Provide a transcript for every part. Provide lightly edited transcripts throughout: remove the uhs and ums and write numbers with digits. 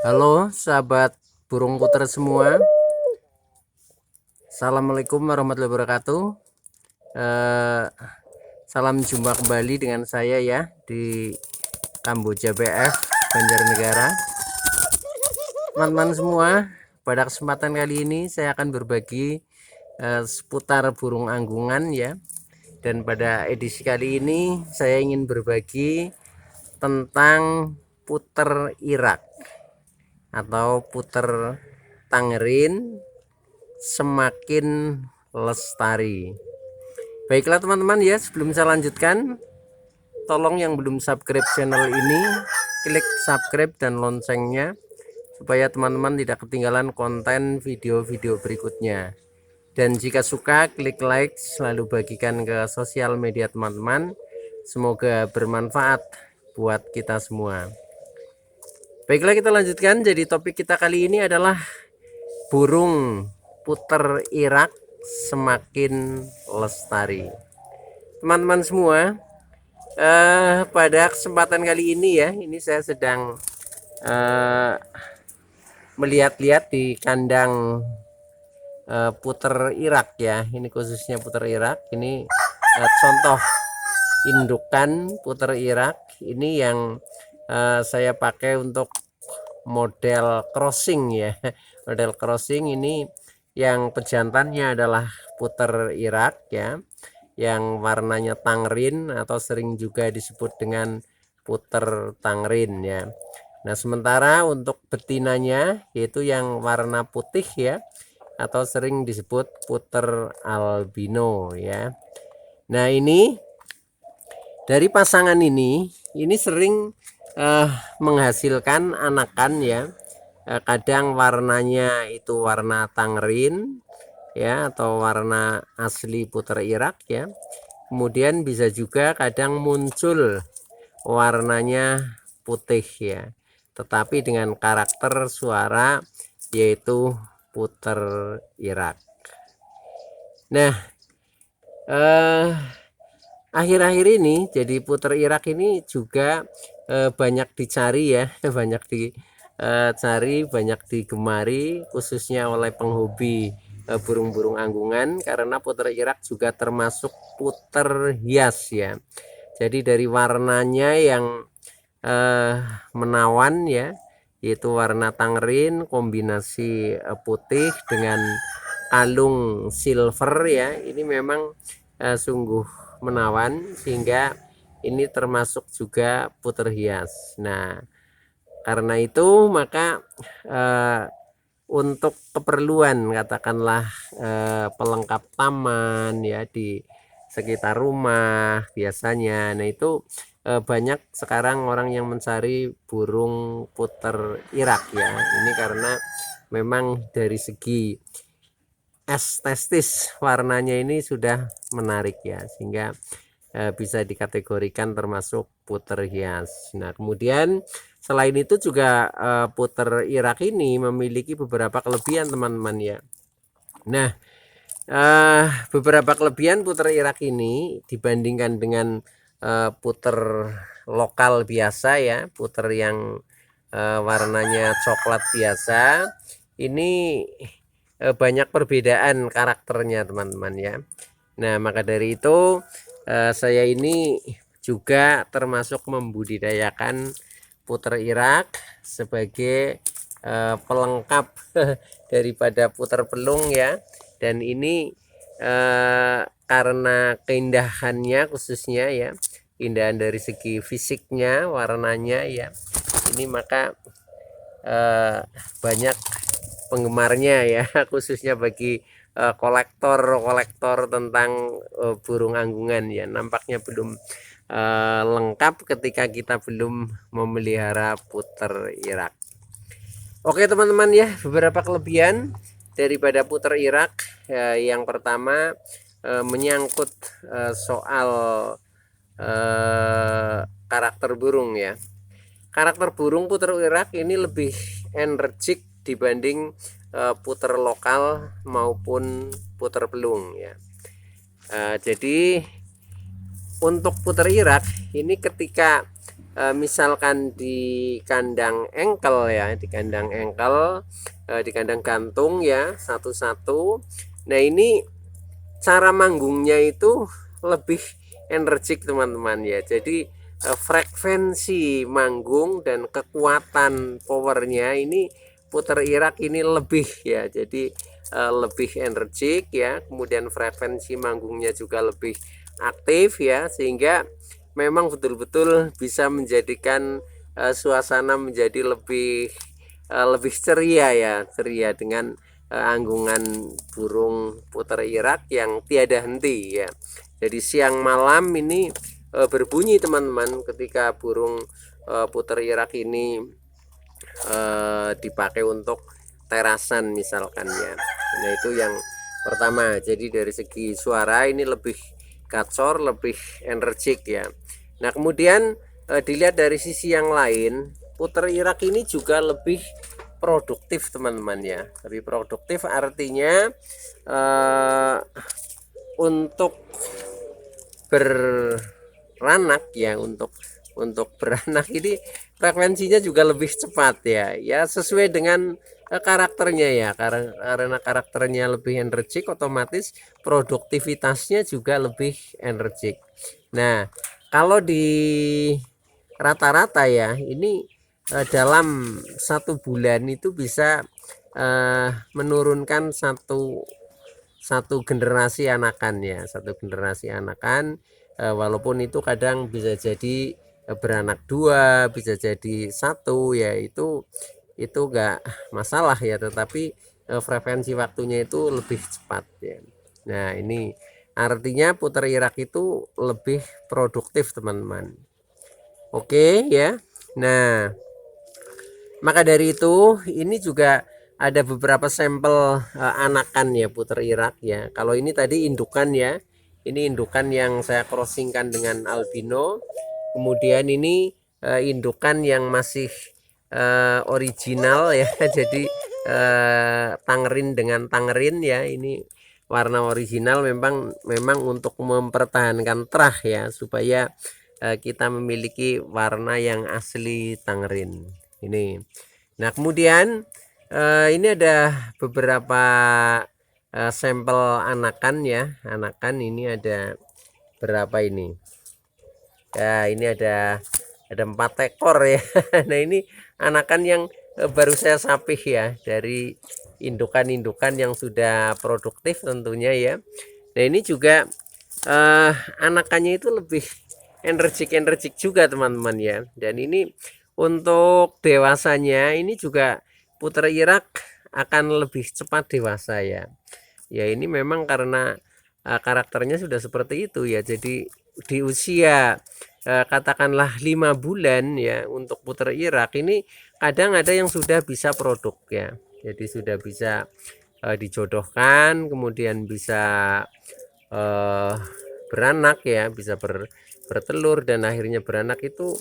Halo sahabat burung puter semua. Assalamualaikum warahmatullahi wabarakatuh. eh, Salam jumpa kembali dengan saya ya di Kamboja BF Banjarnegara. Teman-teman semua, pada kesempatan kali ini saya akan berbagi seputar burung anggungan ya. Dan pada edisi kali ini saya ingin berbagi tentang puter Irak atau puter Tangerine semakin lestari. Baiklah teman-teman ya, sebelum saya lanjutkan, tolong yang belum subscribe channel ini klik subscribe dan loncengnya supaya teman-teman tidak ketinggalan konten video-video berikutnya. Dan jika suka, klik like, selalu bagikan ke sosial media teman-teman. Semoga bermanfaat buat kita semua. Baiklah, kita lanjutkan. Jadi topik kita kali ini adalah burung puter Irak semakin lestari. Teman-teman semua, pada kesempatan kali ini ya, ini saya sedang melihat-lihat di kandang puter Irak ya. Ini khususnya puter Irak. Ini contoh indukan puter Irak. Ini yang saya pakai untuk model crossing ya. Model crossing ini yang pejantannya adalah puter Irak ya, yang warnanya tangrin atau sering juga disebut dengan puter tangrin ya. Nah, sementara untuk betinanya yaitu yang warna putih ya, atau sering disebut puter albino ya. Nah, ini dari pasangan ini sering menghasilkan anakan ya. Kadang warnanya itu warna tangrin ya, atau warna asli puter Irak ya. Kemudian bisa juga kadang muncul warnanya putih ya, tetapi dengan karakter suara yaitu puter Irak. Nah, akhir-akhir ini jadi puter Irak ini juga banyak dicari ya, banyak dicari, banyak digemari khususnya oleh penghobi burung-burung anggungan, karena puter Irak juga termasuk puter hias ya. Jadi dari warnanya yang menawan ya, yaitu warna tangrin kombinasi putih dengan kalung silver ya, ini memang sungguh menawan, sehingga ini termasuk juga puter hias. Nah, karena itu maka untuk keperluan katakanlah pelengkap taman ya di sekitar rumah biasanya, nah itu banyak sekarang orang yang mencari burung puter Irak ya. Ini karena memang dari segi estetis warnanya ini sudah menarik ya, sehingga bisa dikategorikan termasuk puter hias. Nah, kemudian selain itu juga puter Irak ini memiliki beberapa kelebihan teman-teman ya. Nah, beberapa kelebihan puter Irak ini dibandingkan dengan puter lokal biasa ya, puter yang warnanya coklat biasa, ini banyak perbedaan karakternya teman-teman ya. Nah, maka dari itu saya ini juga termasuk membudidayakan puter Irak sebagai pelengkap daripada puter pelung ya. Dan ini karena keindahannya khususnya ya, keindahan dari segi fisiknya, warnanya ya, ini maka banyak penggemarnya ya, khususnya bagi kolektor tentang burung anggungan ya. Nampaknya belum lengkap ketika kita belum memelihara puter Irak. Oke teman-teman ya, beberapa kelebihan daripada puter Irak ya. Yang pertama menyangkut soal karakter burung ya. Karakter burung puter Irak ini lebih energik dibanding puter lokal maupun puter pelung ya. Jadi untuk puter Irak ini ketika misalkan di kandang engkel ya, di kandang engkel, di kandang gantung ya, satu-satu. Nah ini cara manggungnya itu lebih energik teman-teman ya. Jadi frekuensi manggung dan kekuatan powernya ini puter irak ini lebih ya. Jadi lebih energik ya. Kemudian frekuensi manggungnya juga lebih aktif ya, sehingga memang betul-betul bisa menjadikan suasana menjadi lebih ceria ya, ceria dengan anggungan burung puter irak yang tiada henti ya. Jadi siang malam ini berbunyi teman-teman ketika burung puter irak ini dipakai untuk terasan misalkan ya. Nah itu yang pertama. Jadi dari segi suara ini lebih gacor, lebih energik ya. Nah kemudian dilihat dari sisi yang lain, puter irak ini juga lebih produktif teman-teman ya. Lebih produktif artinya untuk beranak ya, untuk beranak ini frekuensinya juga lebih cepat ya. Ya sesuai dengan karakternya ya, karena karakternya lebih energik, otomatis produktivitasnya juga lebih energik. Nah kalau di rata-rata ya ini dalam 1 bulan itu bisa menurunkan satu generasi anakan ya, satu generasi anakan, walaupun itu kadang bisa jadi beranak 2, bisa jadi 1 ya, itu enggak masalah ya, tetapi frekuensi waktunya itu lebih cepat ya. Nah ini artinya puter irak itu lebih produktif teman-teman. Oke ya. Nah maka dari itu ini juga ada beberapa sampel anakan ya puter irak ya. Kalau ini tadi indukan ya. Ini indukan yang saya crossingkan dengan albino. Kemudian ini indukan yang masih original ya. Jadi tangerin dengan tangerin ya. Ini warna original memang untuk mempertahankan terah ya, supaya kita memiliki warna yang asli tangerin ini. Nah kemudian ini ada beberapa sampel anakan ya. Anakan ini ada berapa ini ya, ini ada 4 ekor ya. Nah ini anakan yang baru saya sapih ya, dari indukan-indukan yang sudah produktif tentunya ya. Nah ini juga anakannya itu lebih energik juga teman-teman ya. Dan ini untuk dewasanya ini juga puter irak akan lebih cepat dewasa ya. Ya ini memang karena karakternya sudah seperti itu ya. Jadi di usia katakanlah 5 bulan ya, untuk puter irak ini kadang ada yang sudah bisa produk ya. Jadi sudah bisa dijodohkan, kemudian bisa beranak ya, bisa bertelur dan akhirnya beranak itu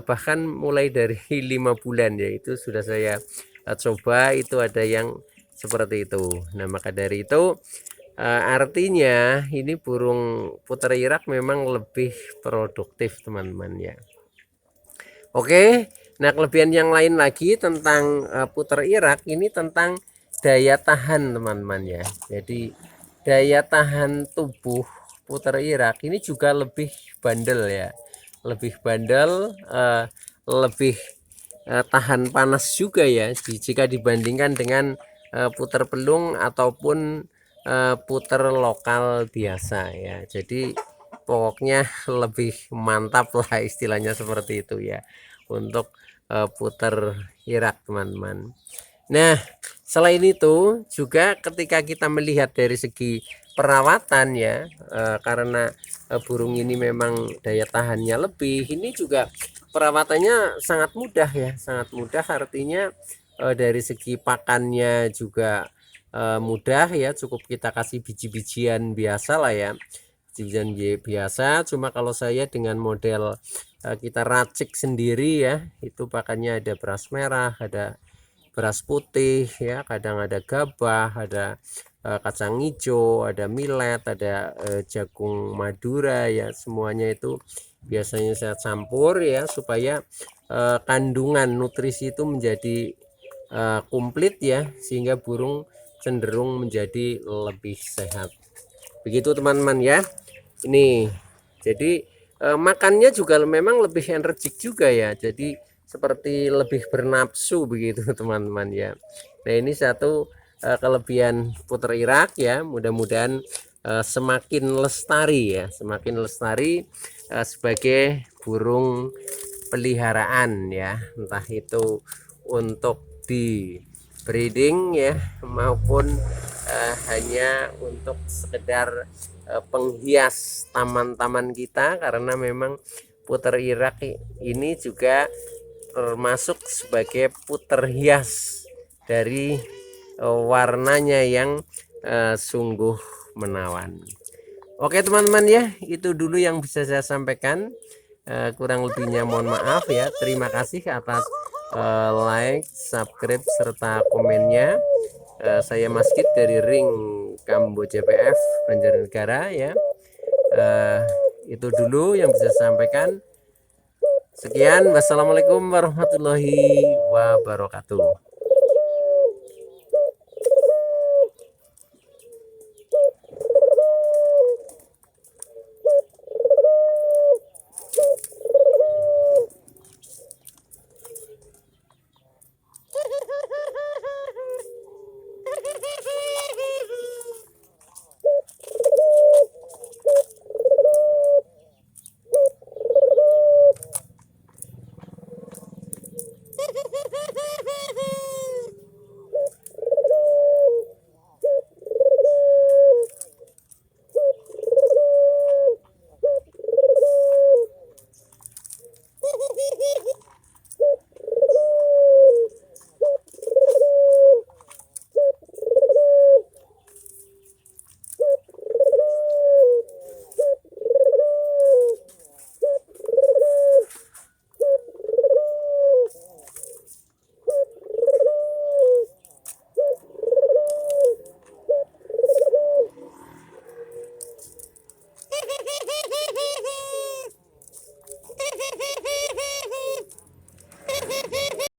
bahkan mulai dari 5 bulan ya. Itu sudah saya coba, itu ada yang seperti itu. Nah maka dari itu artinya ini burung puter irak memang lebih produktif teman-teman ya. Oke, nah kelebihan yang lain lagi tentang puter irak ini tentang daya tahan teman-teman ya. Jadi daya tahan tubuh puter irak ini juga lebih bandel ya, lebih bandel, lebih tahan panas juga ya, jika dibandingkan dengan puter pelung ataupun puter lokal biasa ya. Jadi pokoknya lebih mantap lah istilahnya seperti itu ya, untuk puter irak teman-teman. Nah selain itu juga ketika kita melihat dari segi perawatan ya, karena burung ini memang daya tahannya lebih, ini juga perawatannya sangat mudah ya, sangat mudah. Artinya dari segi pakannya juga mudah ya, cukup kita kasih biji-bijian biasa lah ya, biji-bijian biasa. Cuma kalau saya dengan model kita racik sendiri ya, itu pakannya ada beras merah, ada beras putih ya, kadang ada gabah, ada kacang hijau, ada millet, ada jagung Madura ya, semuanya itu biasanya saya campur ya supaya kandungan nutrisi itu menjadi komplit ya, sehingga burung cenderung menjadi lebih sehat. Begitu teman-teman ya. Ini jadi makannya juga memang lebih energik juga ya. Jadi seperti lebih bernafsu begitu teman-teman ya. Nah, ini satu kelebihan puter Irak ya. Mudah-mudahan semakin lestari ya, semakin lestari sebagai burung peliharaan ya, entah itu untuk di breeding ya maupun hanya untuk sekedar penghias taman-taman kita, karena memang puter Irak ini juga termasuk sebagai puter hias dari warnanya yang sungguh menawan. Oke teman-teman ya, itu dulu yang bisa saya sampaikan. Kurang lebihnya mohon maaf ya. Terima kasih atas like, subscribe serta komennya. Saya Mas Kit dari Ring Kamboja PF Banjarnegara ya. Itu dulu yang bisa saya sampaikan. Sekian, wassalamualaikum warahmatullahi wabarakatuh.